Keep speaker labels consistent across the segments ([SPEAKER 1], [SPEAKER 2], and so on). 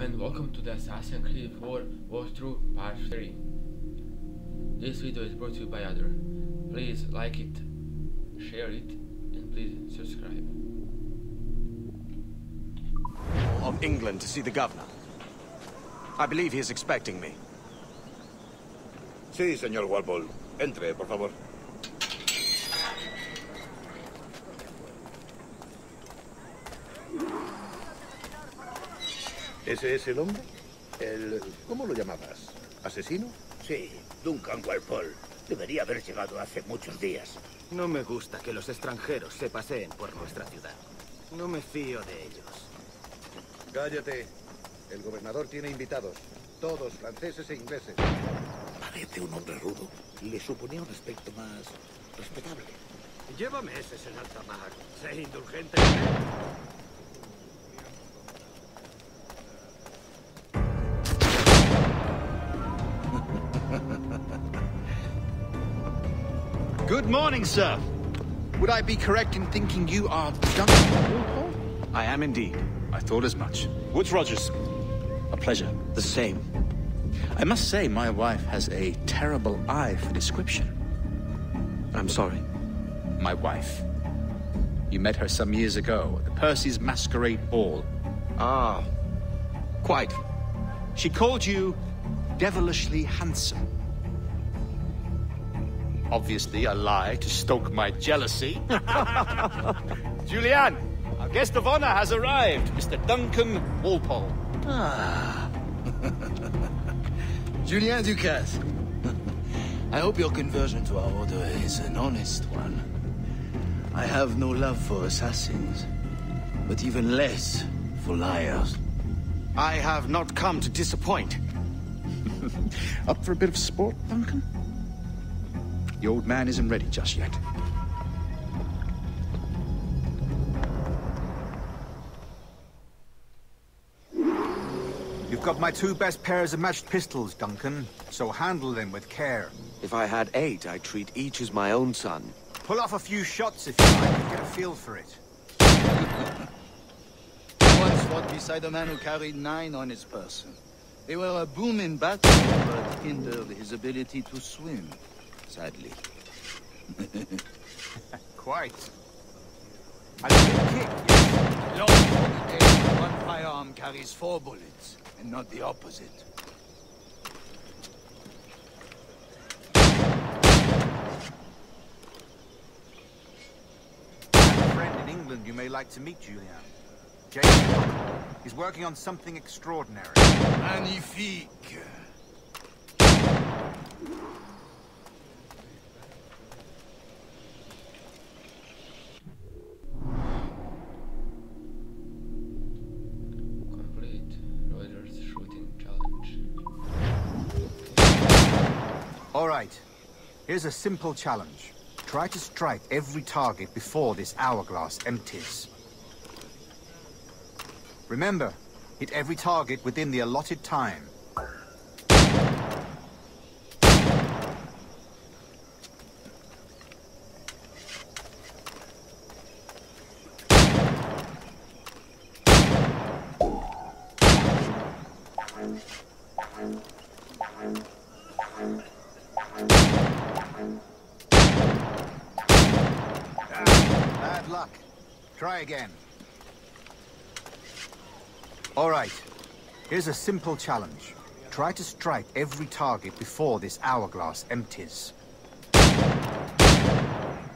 [SPEAKER 1] and welcome to the Assassin's Creed 4 walkthrough part 3. This video is brought to you by Other. Please like it, share it, and please subscribe.
[SPEAKER 2] Of England to see the governor. I believe he is expecting me.
[SPEAKER 3] Sí, señor Walpole. Entre, por favor. ¿Ese es el hombre? ¿Cómo lo llamabas? ¿Asesino?
[SPEAKER 4] Sí, Duncan Walpole. Debería haber llegado hace muchos días.
[SPEAKER 2] No me gusta que los extranjeros se paseen por nuestra ciudad. No me fío de ellos.
[SPEAKER 3] Cállate. El gobernador tiene invitados. Todos franceses e ingleses.
[SPEAKER 4] Parece un hombre rudo. Le suponía un aspecto más respetable.
[SPEAKER 2] Lleva meses en alta mar. Sé indulgente.
[SPEAKER 5] Good morning, sir. Would I be correct in thinking you are Duncan Walpole?
[SPEAKER 2] I am indeed.
[SPEAKER 5] I thought as much. Woods Rogers. A pleasure. The same. I must say, my wife has a terrible eye for description.
[SPEAKER 2] I'm sorry.
[SPEAKER 5] My wife. You met her some years ago at the Percy's Masquerade Ball.
[SPEAKER 2] Ah, quite.
[SPEAKER 5] She called you devilishly handsome. Obviously a lie to stoke my jealousy.
[SPEAKER 2] Julianne, our guest of honor has arrived, Mr. Duncan Walpole.
[SPEAKER 6] Ah. Julien Ducasse. I hope your conversion to our order is an honest one. I have no love for assassins, but even less for liars.
[SPEAKER 2] I have not come to disappoint.
[SPEAKER 5] Up for a bit of sport, Duncan? The old man isn't ready just yet.
[SPEAKER 7] You've got my two best pairs of matched pistols, Duncan, so handle them with care.
[SPEAKER 2] If I had 8, I'd treat each as my own son.
[SPEAKER 7] Pull off a few shots if you like and get a feel for it.
[SPEAKER 6] I once fought beside a man who carried 9 on his person. They were a boom in battle, but hindered his ability to swim, sadly.
[SPEAKER 7] Quite. A good kick, yes.
[SPEAKER 6] Long for the day when one firearm carries 4 bullets, and not the opposite.
[SPEAKER 7] I have a friend in England you may like to meet, Julian. James. He's working on something extraordinary.
[SPEAKER 6] Magnifique.
[SPEAKER 1] Complete Reuters shooting challenge.
[SPEAKER 7] All right. Here's a simple challenge. Try to strike every target before this hourglass empties. Remember, hit every target within the allotted time. Bad luck. Try again. All right. Here's a simple challenge. Try to strike every target before this hourglass empties.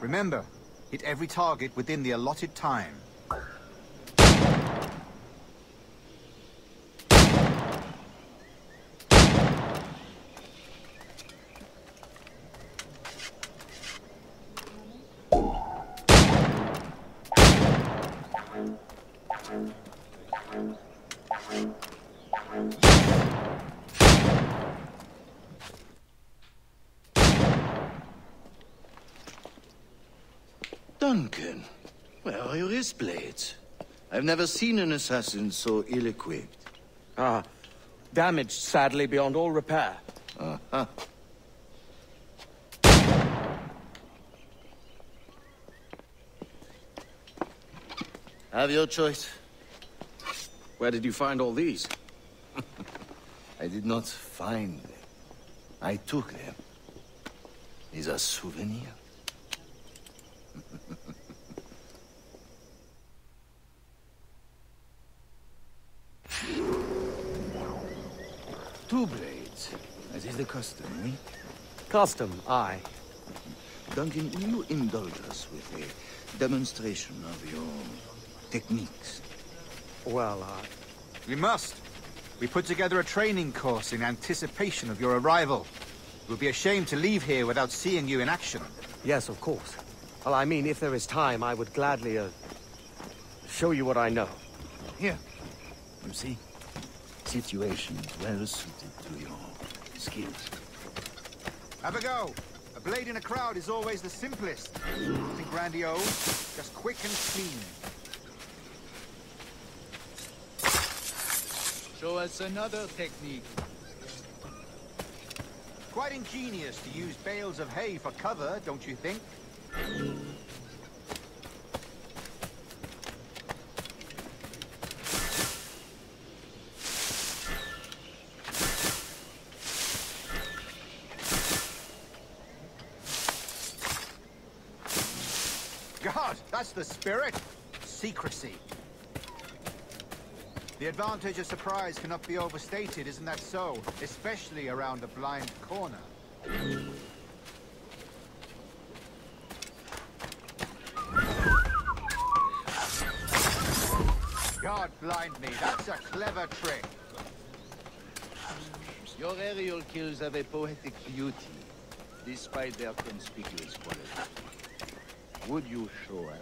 [SPEAKER 7] Remember, hit every target within the allotted time.
[SPEAKER 6] Duncan, where are your wrist blades? I've never seen an assassin so ill-equipped.
[SPEAKER 2] Ah, damaged sadly beyond all repair.
[SPEAKER 6] Uh-huh. Have your choice.
[SPEAKER 2] Where did you find all these?
[SPEAKER 6] I did not find them. I took them. Is a souvenir. Two blades, as is the custom, eh?
[SPEAKER 8] Custom, aye.
[SPEAKER 6] Duncan, will you indulge us with a demonstration of your techniques?
[SPEAKER 8] Well,
[SPEAKER 7] We must. We put together a training course in anticipation of your arrival. It would be a shame to leave here without seeing you in action.
[SPEAKER 8] yes, of course. Well, I mean, if there is time, I would gladly, show you what I know.
[SPEAKER 6] Here. You see? Situations well suited to your skills.
[SPEAKER 7] Have a go. A blade in a crowd is always the simplest. Nothing grandiose, just quick and clean.
[SPEAKER 6] Show us another technique.
[SPEAKER 7] Quite ingenious to use bales of hay for cover, don't you think? God, that's the spirit. Secrecy. The advantage of surprise cannot be overstated, isn't that so? Especially around a blind corner. God blind me, that's a clever trick.
[SPEAKER 6] Your aerial kills have a poetic beauty, despite their conspicuous quality. Would you show us?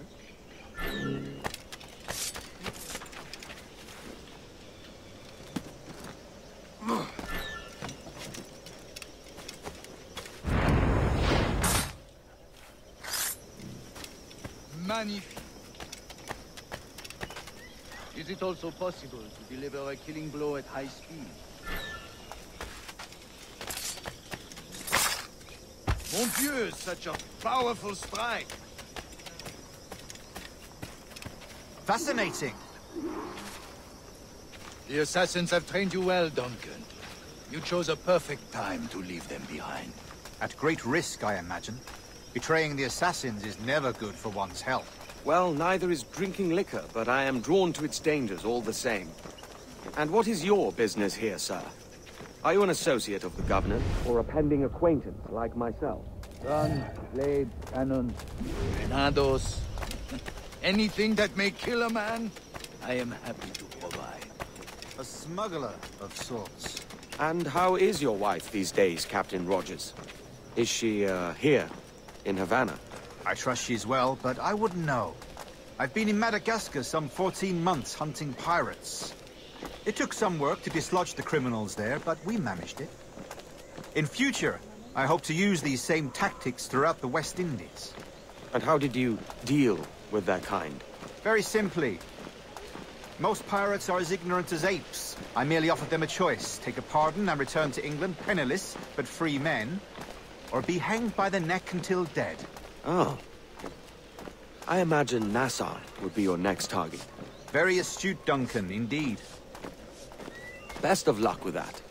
[SPEAKER 6] Magnifique. Is it also possible to deliver a killing blow at high speed? Mon Dieu, such a powerful strike!
[SPEAKER 7] Fascinating.
[SPEAKER 6] The assassins have trained you well, Duncan. You chose a perfect time to leave them behind.
[SPEAKER 7] At great risk, I imagine. Betraying the assassins is never good for one's health.
[SPEAKER 8] Well, neither is drinking liquor, but I am drawn to its dangers all the same. And what is your business here, sir? Are you an associate of the governor, or a pending acquaintance like myself?
[SPEAKER 6] Gun, blade, cannon, grenados. Anything that may kill a man, I am happy to provide.
[SPEAKER 7] A smuggler of sorts.
[SPEAKER 8] And how is your wife these days, Captain Rogers? Is she, here, in Havana?
[SPEAKER 7] I trust she's well, but I wouldn't know. I've been in Madagascar some 14 months hunting pirates. It took some work to dislodge the criminals there, but we managed it. In future, I hope to use these same tactics throughout the West Indies.
[SPEAKER 8] And how did you deal with that kind?
[SPEAKER 7] Very simply. Most pirates are as ignorant as apes. I merely offered them a choice. Take a pardon and return to England penniless, but free men. Or be hanged by the neck until dead.
[SPEAKER 8] Oh. I imagine Nassau would be your next target.
[SPEAKER 7] Very astute, Duncan, indeed.
[SPEAKER 8] Best of luck with that.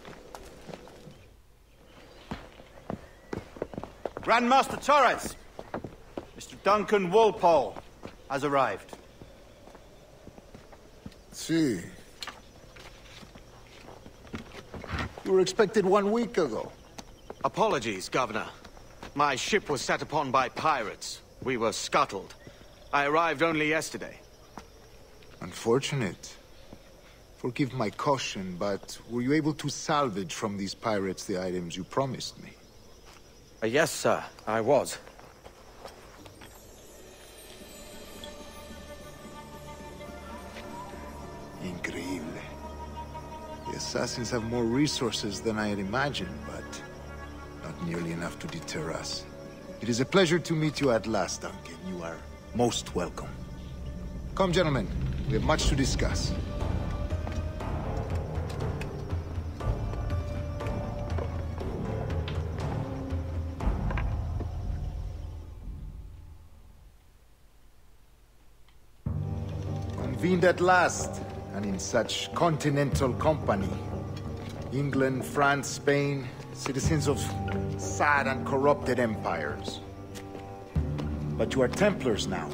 [SPEAKER 7] Grandmaster Torres! Mr. Duncan Walpole has arrived.
[SPEAKER 4] See. You were expected 1 week ago.
[SPEAKER 8] Apologies, Governor. My ship was set upon by pirates. We were scuttled. I arrived only yesterday.
[SPEAKER 4] Unfortunate. Forgive my caution, but were you able to salvage from these pirates the items you promised me?
[SPEAKER 8] Yes, sir, I was.
[SPEAKER 4] Increíble. The assassins have more resources than I had imagined, but not nearly enough to deter us. It is a pleasure to meet you at last, Duncan. You are most welcome. Come, gentlemen. We have much to discuss. Convened at last, and in such continental company. England, France, Spain, citizens of sad and corrupted empires. But you are Templars now,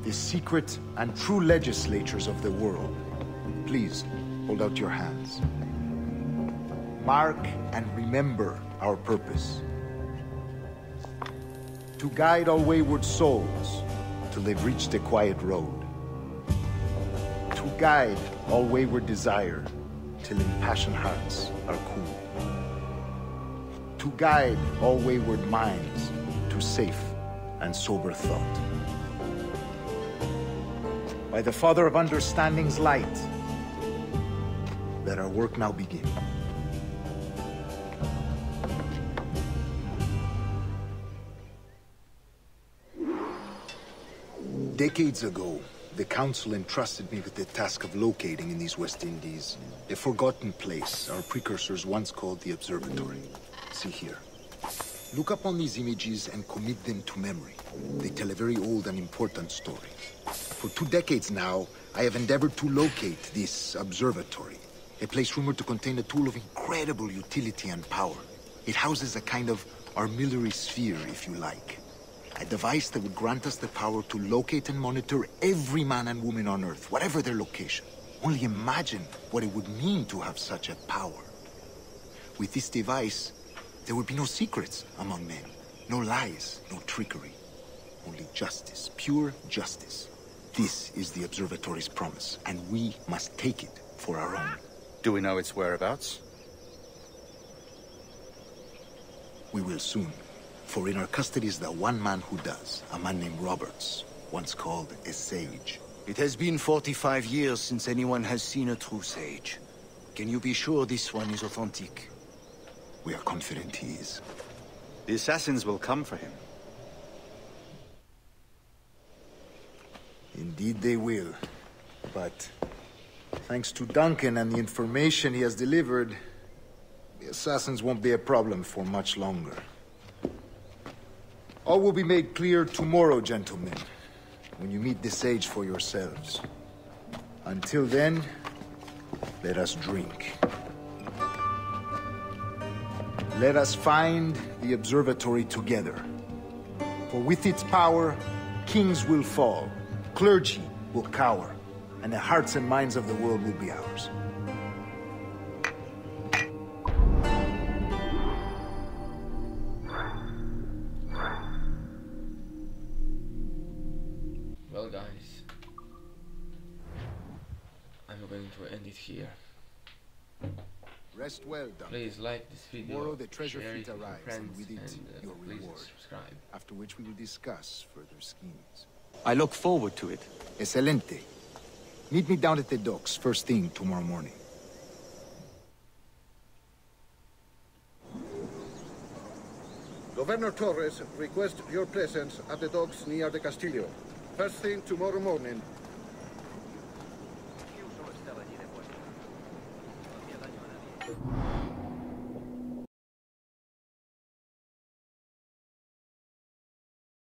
[SPEAKER 4] the secret and true legislatures of the world. Please, hold out your hands. Mark and remember our purpose. To guide all wayward souls till they've reached a quiet road. To guide all wayward desire till impassioned hearts are cool. To guide all wayward minds to safe and sober thought. By the Father of Understanding's light, let our work now begin. Decades ago, the Council entrusted me with the task of locating in these West Indies a forgotten place our precursors once called the Observatory. See here. Look upon these images and commit them to memory. They tell a very old and important story. For 2 decades now, I have endeavored to locate this observatory, a place rumored to contain a tool of incredible utility and power. It houses a kind of armillary sphere, if you like. A device that would grant us the power to locate and monitor every man and woman on Earth, whatever their location. Only imagine what it would mean to have such a power. With this device, there would be no secrets among men, no lies, no trickery. Only justice, pure justice. This is the Observatory's promise, and we must take it for our own.
[SPEAKER 5] Do we know its whereabouts?
[SPEAKER 4] We will soon. For in our custody is the one man who does, a man named Roberts, once called a sage.
[SPEAKER 6] It has been 45 years since anyone has seen a true sage. Can you be sure this one is authentic?
[SPEAKER 4] We are confident he is.
[SPEAKER 5] The assassins will come for him.
[SPEAKER 4] Indeed they will. But thanks to Duncan and the information he has delivered, the assassins won't be a problem for much longer. All will be made clear tomorrow, gentlemen, when you meet the sage for yourselves. Until then, let us drink. Let us find the observatory together. For with its power, kings will fall, clergy will cower, and the hearts and minds of the world will be ours.
[SPEAKER 1] Well guys, I'm going to end it here.
[SPEAKER 4] Rest well, Duncan.
[SPEAKER 1] Please like this video,
[SPEAKER 4] Tomorrow the treasure
[SPEAKER 1] share
[SPEAKER 4] fleet
[SPEAKER 1] it with your
[SPEAKER 4] arrives,
[SPEAKER 1] friends,
[SPEAKER 4] and with it, your
[SPEAKER 1] please
[SPEAKER 4] reward.
[SPEAKER 1] subscribe.
[SPEAKER 4] After which we will discuss further schemes.
[SPEAKER 8] I look forward to it.
[SPEAKER 4] Excelente. Meet me down at the docks first thing tomorrow morning.
[SPEAKER 3] Governor Torres requests your presence at the docks near the Castillo. First thing tomorrow morning.